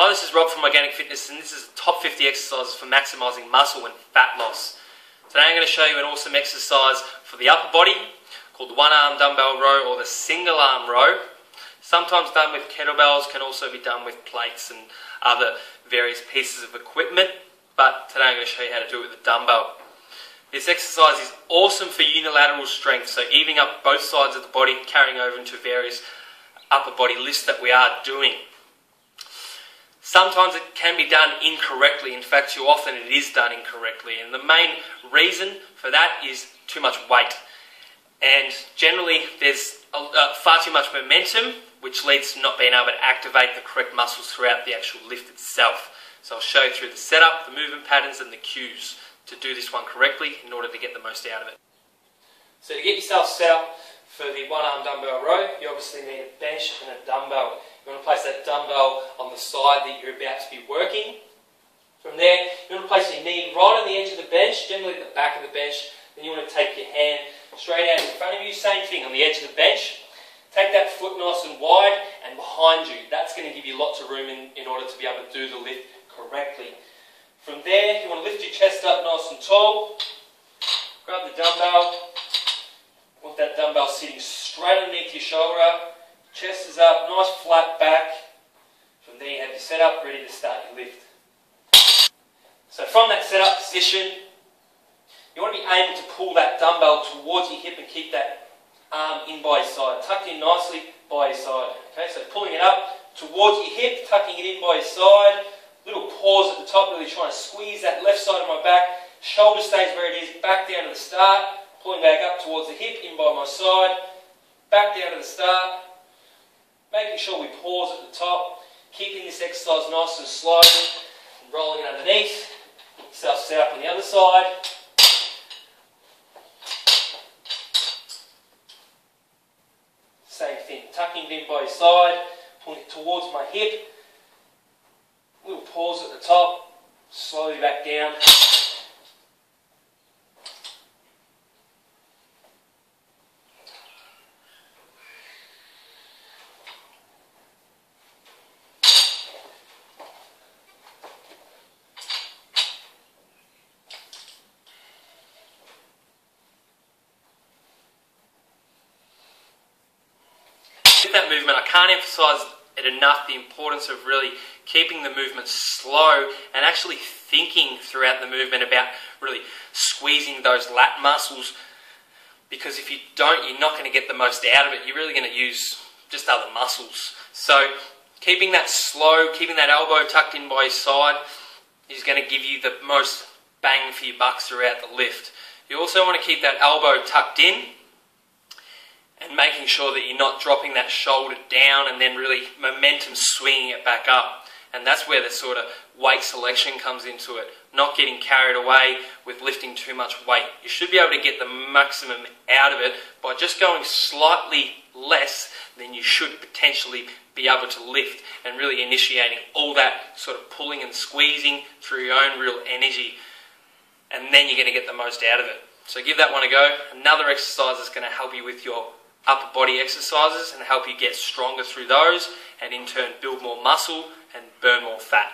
Hi, this is Rob from Organic Fitness, and this is the top 50 exercises for maximising muscle and fat loss. Today I'm going to show you an awesome exercise for the upper body called the one-arm dumbbell row or the single-arm row. Sometimes done with kettlebells, can also be done with plates and other various pieces of equipment, but today I'm going to show you how to do it with a dumbbell. This exercise is awesome for unilateral strength, so evening up both sides of the body, carrying over into various upper body lifts that we are doing. Sometimes it can be done incorrectly. In fact, too often it is done incorrectly, and the main reason for that is too much weight. And generally there's far too much momentum, which leads to not being able to activate the correct muscles throughout the actual lift itself. So I'll show you through the setup, the movement patterns and the cues to do this one correctly in order to get the most out of it. So to get yourself set up for the one-arm dumbbell row, you obviously need a bench and a dumbbell. You want to place that dumbbell on the side that you're about to be working. From there, you want to place your knee right on the edge of the bench, generally at the back of the bench. Then you want to take your hand straight out in front of you, same thing on the edge of the bench. Take that foot nice and wide and behind you. That's going to give you lots of room in order to be able to do the lift correctly. From there, you want to lift your chest up nice and tall. Grab the dumbbell. You want that dumbbell sitting straight underneath your shoulder. Chest is up, nice flat back. From there you have your setup ready to start your lift. So from that setup position, you want to be aiming to pull that dumbbell towards your hip and keep that arm in by your side, tucked in nicely by your side. Okay, so pulling it up towards your hip, tucking it in by your side. Little pause at the top, really trying to squeeze that left side of my back. Shoulder stays where it is, back down to the start. Pulling back up towards the hip, in by my side. Back down to the start. Making sure we pause at the top. Keeping this exercise nice and slow. And rolling it underneath. Get yourself set up on the other side. Same thing, tucking it in by your side. Pulling it towards my hip. Little pause at the top. Slowly back down. With that movement, I can't emphasise it enough, the importance of really keeping the movement slow and actually thinking throughout the movement about really squeezing those lat muscles, because if you don't, you're not going to get the most out of it. You're really going to use just other muscles. So keeping that slow, keeping that elbow tucked in by your side is going to give you the most bang for your bucks throughout the lift. You also want to keep that elbow tucked in and making sure that you're not dropping that shoulder down and then really momentum swinging it back up. And that's where the sort of weight selection comes into it. Not getting carried away with lifting too much weight. You should be able to get the maximum out of it by just going slightly less than you should potentially be able to lift, and really initiating all that sort of pulling and squeezing through your own real energy. And then you're going to get the most out of it. So give that one a go. Another exercise is going to help you with your upper body exercises and help you get stronger through those, and in turn build more muscle and burn more fat.